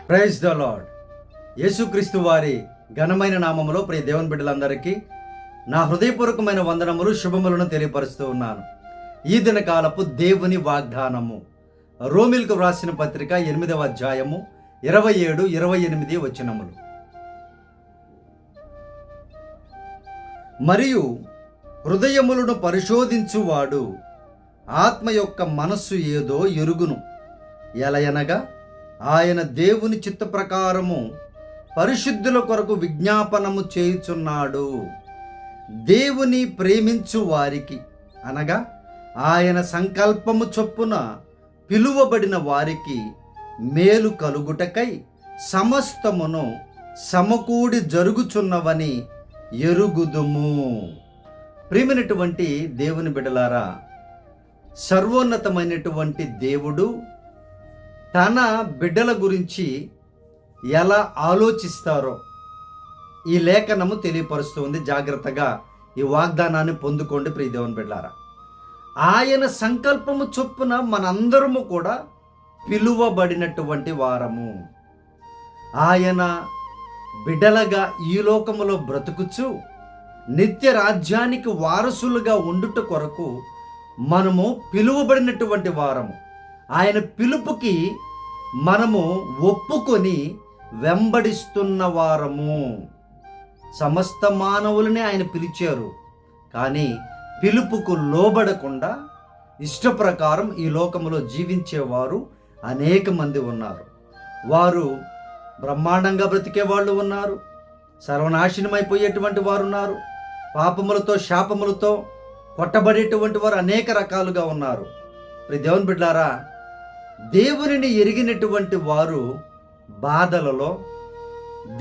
Praise the lord. యేసుక్రీస్తు వారి ఘనమైన నామములో ప్రియ దేవుని బిడ్డలందరికీ నా హృదయపూర్వకమైన వందనములు, శుభములను తెలియపరుస్తూ ఉన్నాను. ఈ దినకాలపు దేవుని వాగ్దానము రోమిల్కు వ్రాసిన పత్రిక 8వ అధ్యాయము 27, 28 వచనములు. మరియు హృదయములను పరిశోధించువాడు ఆత్మ యొక్క మనస్సు ఏదో ఎరుగును, ఎలయనగా ఆయన దేవుని చిత్త ప్రకారము పరిశుద్ధుల కొరకు విజ్ఞాపనము చేయుచున్నాడు. దేవుని ప్రేమించు వారికి, అనగా ఆయన సంకల్పము చొప్పున పిలువబడిన వారికి మేలు కలుగుటకై సమస్తమును సమకూడి జరుగుచున్నవని ఎరుగుదుము. ప్రియమైనటువంటి దేవుని బిడ్డలారా, సర్వోన్నతమైనటువంటి దేవుడు తన బిడ్డల గురించి ఎలా ఆలోచిస్తారో ఈ లేఖనము తెలియపరుస్తుంది. జాగ్రత్తగా ఈ వాగ్దానాన్ని పొందుకోండి ప్రియ దేవుని బిడ్డలారా. ఆయన సంకల్పము చొప్పున మనందరము కూడా పిలువబడినటువంటి వారము. ఆయన బిడ్డలుగా ఈ లోకములో బ్రతుకుచు నిత్య రాజ్యానికి వారసులుగా ఉండుట కొరకు మనము పిలువబడినటువంటి వారము. ఆయన పిలుపుకి మనము ఒప్పుకొని వెంబడిస్తున్న వారము. సమస్త మానవులని ఆయన పిలిచారు, కానీ పిలుపుకు లోబడకుండా ఇష్టప్రకారం ఈ లోకములో జీవించేవారు అనేక మంది ఉన్నారు. వారు బ్రహ్మాండంగా బ్రతికే వాళ్ళు ఉన్నారు, సర్వనాశనమైపోయేటువంటి వారు ఉన్నారు, పాపములతో శాపములతో కొట్టబడేటువంటి వారు అనేక రకాలుగా ఉన్నారు. ప్రియ దేవుని బిడ్డలారా, దేవునిని ఎరిగినటువంటి వారు బాధలలో,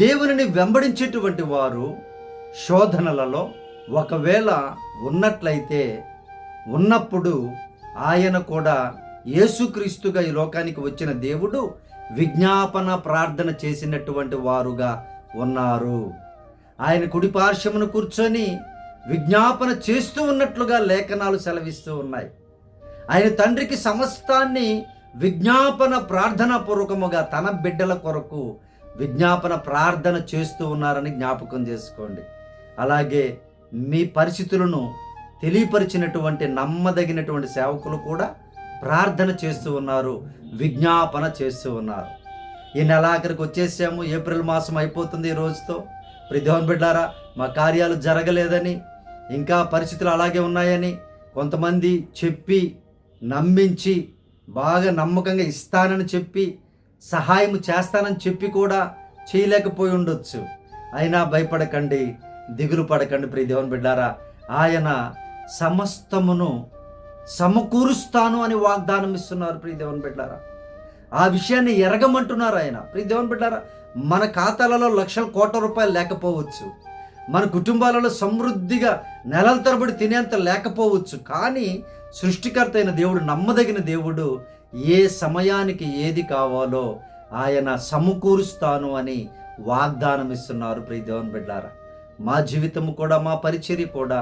దేవునిని వెంబడించేటువంటి వారు శోధనలలో ఒకవేళ ఉన్నట్లయితే, ఉన్నప్పుడు ఆయన కూడా యేసుక్రీస్తుగా ఈ లోకానికి వచ్చిన దేవుడు విజ్ఞాపన ప్రార్థన చేసినటువంటి వారుగా ఉన్నారు. ఆయన కుడి పార్శ్వమున కూర్చొని విజ్ఞాపన చేస్తూ ఉన్నట్లుగా లేఖనాలు సెలవిస్తూ ఉన్నాయి. ఆయన తండ్రికి సమస్తాన్ని విజ్ఞాపన ప్రార్థనా పూర్వకముగా తన బిడ్డల కొరకు విజ్ఞాపన ప్రార్థన చేస్తూ ఉన్నారని జ్ఞాపకం చేసుకోండి. అలాగే మీ పరిస్థితులను తెలియపరిచినటువంటి నమ్మదగినటువంటి సేవకులు కూడా ప్రార్థన చేస్తూ ఉన్నారు, విజ్ఞాపన చేస్తూ ఉన్నారు. ఈ నెలాఖరికి వచ్చేసాము, ఏప్రిల్ మాసం అయిపోతుంది ఈ రోజుతో. ప్రియ దేవుని బిడ్డలారా, మా కార్యాలు జరగలేదని, ఇంకా పరిస్థితులు అలాగే ఉన్నాయని కొంతమంది చెప్పి నమ్మించి, బాగా నమ్మకంగా ఇస్తానని చెప్పి, సహాయం చేస్తానని చెప్పి కూడా చేయలేకపోయి ఉండొచ్చు. అయినా భయపడకండి, దిగులు పడకండి ప్రియ దేవుని బిడ్డలారా. ఆయన సమస్తమును సమకూరుస్తాను అని వాగ్దానం ఇస్తున్నారు ప్రియ దేవుని బిడ్డలారా. ఆ విషయాన్ని ఎరగమంటున్నారు ఆయన. ప్రియ దేవుని బిడ్డలారా, మన ఖాతాలలో లక్షల కోట్ల రూపాయలు లేకపోవచ్చు, మన కుటుంబాలలో సమృద్ధిగా నెలల తరబడి తినేంత లేకపోవచ్చు, కానీ సృష్టికర్త అయిన దేవుడు, నమ్మదగిన దేవుడు, ఏ సమయానికి ఏది కావాలో ఆయన సమకూరుస్తాను అని వాగ్దానం ఇస్తున్నారు ప్రియ దేవుని బిడ్డలారా. మా జీవితం కూడా, మా పరిచర్య కూడా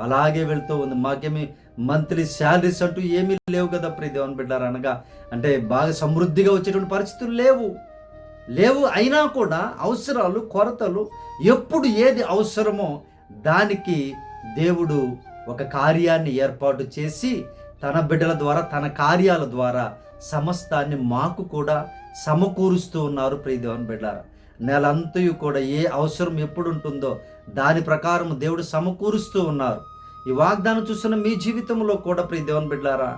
అలాగే వెళ్తూ ఉంది. మాకేమి మంత్లీ శాలరీస్ అంటూ ఏమీ లేవు కదా ప్రియ దేవుని బిడ్డలారా. అనగా అంటే బాగా సమృద్ధిగా వచ్చేటువంటి పరిస్థితులు లేవు. అయినా కూడా అవసరాలు, కొరతలు, ఎప్పుడు ఏది అవసరమో దానికి దేవుడు ఒక కార్యాన్ని ఏర్పాటు చేసి తన బిడ్డల ద్వారా, తన కార్యాల ద్వారా సమస్తాన్ని మాకు కూడా సమకూరుస్తూ ఉన్నారు ప్రియ దేవుని బిడ్డలారా. నెలంతయు కూడా ఏ అవసరం ఎప్పుడు ఉంటుందో దాని ప్రకారం దేవుడు సమకూరుస్తూ ఉన్నారు. ఈ వాగ్దానం చూస్తున్న మీ జీవితంలో కూడా ప్రియ దేవుని బిడ్డలారా,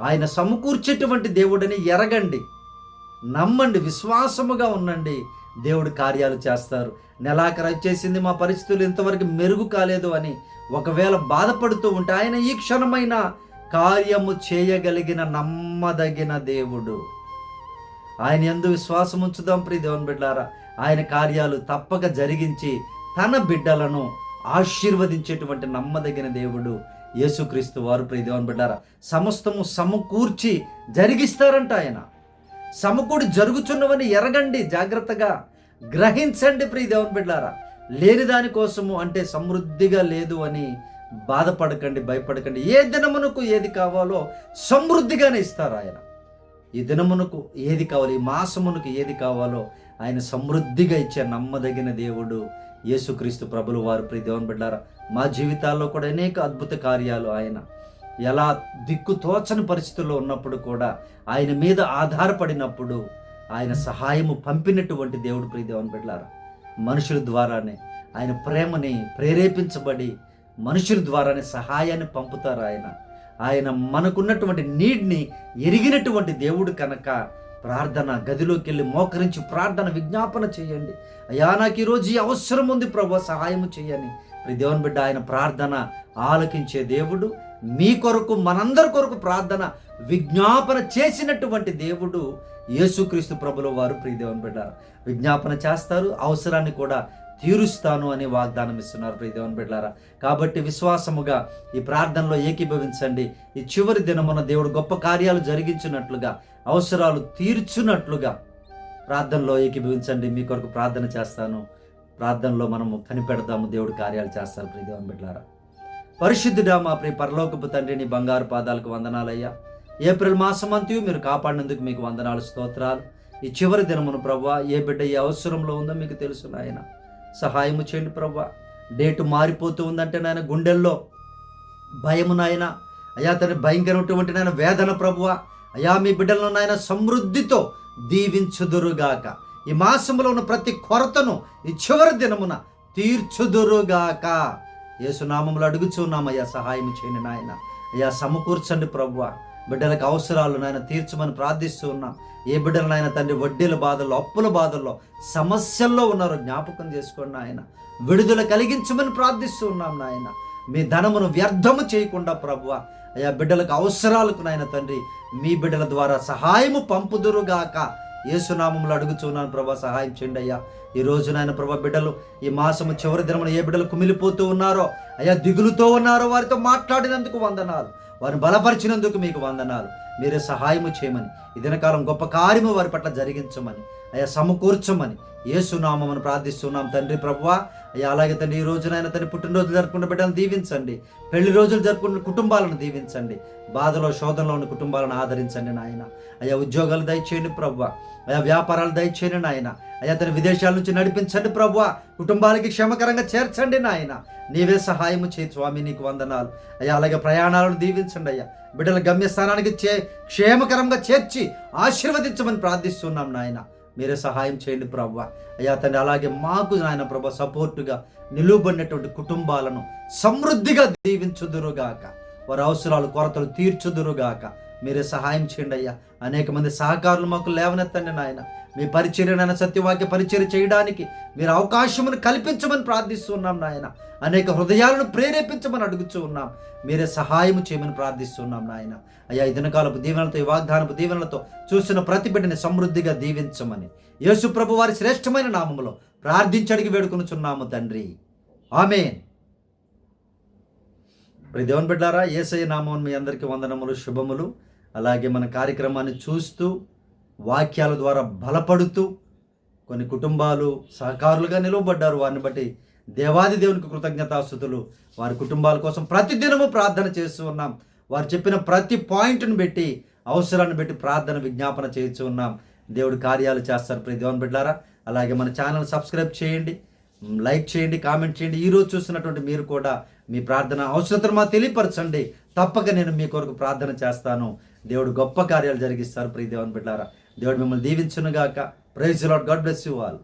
ఆయన సమకూర్చేటువంటి దేవుడని ఎరగండి, నమ్మండి, విశ్వాసముగా ఉండండి. దేవుడు కార్యాలు చేస్తారు. నెలాఖరు వచ్చేసింది, మా పరిస్థితులు ఇంతవరకు మెరుగు కాలేదు అని ఒకవేళ బాధపడుతూ ఉంటే, ఆయన ఈ క్షణమైన కార్యము చేయగలిగిన నమ్మదగిన దేవుడు. ఆయన యందు విశ్వాసం ఉంచుదాం ప్రియ దేవుని బిడ్డలారా. ఆయన కార్యాలు తప్పక జరిగించి తన బిడ్డలను ఆశీర్వదించేటువంటి నమ్మదగిన దేవుడు యేసుక్రీస్తు వారు. ప్రియ దేవుని బిడ్డలారా, సమస్తము సమకూర్చి జరిగిస్తారంట ఆయన. సమకూడి జరుగుచున్నవని ఎరగండి, జాగ్రత్తగా గ్రహించండి ప్రియ దేవుని బిడ్డలారా. లేని దానికోసము, అంటే సమృద్ధిగా లేదు అని బాధపడకండి, భయపడకండి. ఏ దినమునకు ఏది కావాలో సమృద్ధిగానే ఇస్తారు ఆయన. ఈ దినమునకు ఏది కావాలి, ఈ మాసమునకు ఏది కావాలో ఆయన సమృద్ధిగా ఇచ్చే నమ్మదగిన దేవుడు యేసుక్రీస్తు ప్రభులు వారు. ప్రియ దేవుని బిడ్డారా, మా జీవితాల్లో కూడా అనేక అద్భుత కార్యాలు ఆయన ఎలా దిక్కు తోచని పరిస్థితుల్లో ఉన్నప్పుడు కూడా ఆయన మీద ఆధారపడినప్పుడు ఆయన సహాయము పంపినటువంటి దేవుడు. ప్రియ దేవుని బిడ్డలారా, మనుషుల ద్వారానే ఆయన ప్రేమని ప్రేరేపించబడి మనుషుల ద్వారానే సహాయాన్ని పంపుతారు ఆయన మనకున్నటువంటి నీడ్ని ఎరిగినటువంటి దేవుడు కనుక ప్రార్థన గదిలోకి వెళ్ళి మోకరించి ప్రార్థన విజ్ఞాపన చేయండి. అయ్యా, నాకు ఈరోజు ఈ అవసరం ఉంది ప్రభు, సహాయము చేయని. ప్రియ దేవుని బిడ్డ, ఆయన ప్రార్థన ఆలకించే దేవుడు. మీ కొరకు, మనందరి కొరకు ప్రార్థన విజ్ఞాపన చేసినటువంటి దేవుడు యేసుక్రీస్తు ప్రభుల వారు. ప్రియ దేవుని బిడ్డ, విజ్ఞాపన చేస్తారు, అవసరాన్ని కూడా తీరుస్తాను అని వాగ్దానం ఇస్తున్నారు. ప్రియ దేవుని బిడ్డలారా, కాబట్టి విశ్వాసముగా ఈ ప్రార్థనలో ఏకీభవించండి. ఈ చివరి దినమున దేవుడు గొప్ప కార్యాలు జరిగించినట్లుగా, అవసరాలు తీర్చున్నట్లుగా ప్రార్థనలో ఏకీభవించండి. మీ కొరకు ప్రార్థన చేస్తాను. ప్రార్థనలో మనము కనిపెడదాము, దేవుడు కార్యాలు చేస్తారు. ప్రియ దేవుని బిడ్డలారా, పరిశుద్ధుడా మా ప్రియ పరలోకపు తండ్రి, నీ బంగారు పాదాలకు వందనాలయ్యా. ఏప్రిల్ మాసమంతయు మీరు కాపాడినందుకు మీకు వందనాలు, స్తోత్రాలు. ఈ చివరి దినమును ప్రభువా, ఏ బిడ్డ ఏ అవసరంలో ఉందో మీకు తెలుసు నాయన. సహాయము చేయండి ప్రభువా. డేటు మారిపోతూ ఉందంటే నాయన గుండెల్లో భయము నాయన. అయ్యా తన భయంకరమైనటువంటి నాయన వేదన ప్రభువా. అయ్యా మీ బిడ్డలను నాయన సమృద్ధితో దీవించుదురుగాక. ఈ మాసంలో ఉన్న ప్రతి కొరతను ఈ చివరి దినమున తీర్చుదురుగాక. యేసునామములో అడుగుచున్నామయ్యా, సహాయం చేయండి నాయన. అయ్యా సమకూర్చండి ప్రభువా. బిడ్డలకు అవసరాలు నాయన తీర్చమని ప్రార్థిస్తూ ఉన్నాం. ఏ బిడ్డలు నాయన తండ్రి వడ్డీల బాధల్లో, అప్పుల బాధల్లో, సమస్యల్లో ఉన్నారో జ్ఞాపకం చేసుకోండి నాయన. విడుదల కలిగించమని ప్రార్థిస్తూ ఉన్నాం నాయన. మీ ధనమును వ్యర్థము చేయకుండా ప్రభువా, అయ్యా బిడ్డలకు అవసరాలకు నాయన తండ్రి మీ బిడ్డల ద్వారా సహాయము పంపుదురుగాక. యేసునామములో అడుగుచున్నాను ప్రభా, సహాయం చేయండి అయ్యా. ఈ రోజు నాయన ప్రభా, బిడ్డలు ఈ మాసము చివరి దినమున ఏ బిడ్డలు కుమిలిపోతూ ఉన్నారో, అయ్యా దిగులుతో ఉన్నారో వారితో మాట్లాడినందుకు వందనాలు, వారిని బలపరిచినందుకు మీకు వందనాలు. మీరే సహాయము చేయమని, ఈ దినకాలం గొప్ప కార్యము వారి పట్ల జరిగించమని, అయ్యా సమకూర్చమని యేసునామమును ప్రార్థిస్తున్నాం తండ్రి ప్రభువా. అయ్యా అలాగే తండ్రి ఈ రోజునైనా తండ్రి పుట్టినరోజులు జరుపుకున్న బిడ్డలను దీవించండి, పెళ్లి రోజులు జరుపుకున్న కుటుంబాలను దీవించండి, బాధలో శోధనలో ఉన్న కుటుంబాలను ఆదరించండి నాయన. అయ్యా ఉద్యోగాలు దయచేయండి ప్రభువా, అయ్యా వ్యాపారాలు దయచేయండి నాయన. అయ్యా తన విదేశాల నుంచి నడిపించండి ప్రభువా, కుటుంబాలకి క్షేమకరంగా చేర్చండి నాయన. నీవే సహాయము చేయి స్వామి, నీకు వందనాలు. అయ్యా అలాగే ప్రయాణాలను దీవించండి అయ్యా, బిడ్డల గమ్యస్థానానికి క్షేమకరంగా చేర్చి ఆశీర్వదించమని ప్రార్థిస్తున్నాం నాయన. మీరే సహాయం చేయండి ప్రభువా. అయ్యా తండ్రి అలాగే మాకు నాయన ప్రభు సపోర్టుగా నిలువబడినటువంటి కుటుంబాలను సమృద్ధిగా దీవించుదురుగాక, వారి అవసరాలు కొరతలు తీర్చుదురుగాక. మీరే సహాయం చేయండి అయ్యా. అనేక మంది సహకారులు మాకు లేవనెత్తండి నాయన. మీ పరిచర్యనైనా సత్యవాక్య పరిచర్య చేయడానికి మీరు అవకాశమును కల్పించమని ప్రార్థిస్తున్నాం నాయన. అనేక హృదయాలను ప్రేరేపించమని అడుగుతూ ఉన్నాం. మీరే సహాయము చేయమని ప్రార్థిస్తున్నాం నాయన. అయ్యా ఈ దినకాలపు దీవెనలతో, ఈ వాగ్దానపు దీవెనలతో చూసిన ప్రతి బిడ్డని సమృద్ధిగా దీవించమని యేసు ప్రభు వారి శ్రేష్టమైన నామములో ప్రార్థించి అడిగి వేడుకొనుచున్నాము తండ్రి, ఆమేన్. ప్రియ దేవుని బిడ్డలారా, యేసయ్య నామమున మీ అందరికీ వందనములు, శుభములు. అలాగే మన కార్యక్రమాన్ని చూస్తూ వాక్యాల ద్వారా బలపడుతూ కొన్ని కుటుంబాలు సహకారులుగా నిలవబడ్డారు. వారిని బట్టి దేవాది దేవునికి కృతజ్ఞతాస్తుతులు. వారి కుటుంబాల కోసం ప్రతిదినము ప్రార్థన చేస్తూ ఉన్నాం. వారు చెప్పిన ప్రతి పాయింట్ను బట్టి, అవసరాన్ని బట్టి ప్రార్థన విజ్ఞాపన చేస్తూ ఉన్నాం. దేవుడు కార్యాలు చేస్తారు. ప్రియ దేవుని బిడ్డలారా, అలాగే మన ఛానల్ సబ్స్క్రైబ్ చేయండి, లైక్ చేయండి, కామెంట్ చేయండి. ఈరోజు చూస్తున్నటువంటి మీరు కూడా మీ ప్రార్థన అవసరతను మాకు తెలియపరచండి. తప్పక నేను మీ కొరకు ప్రార్థన చేస్తాను. దేవుడు గొప్ప కార్యాలు జరిగిస్తారు. ప్రియ దేవుని బిడ్డలారా, దేవుడు మిమ్మల్ని దీవించునుగాక. Praise the Lord. God bless you all.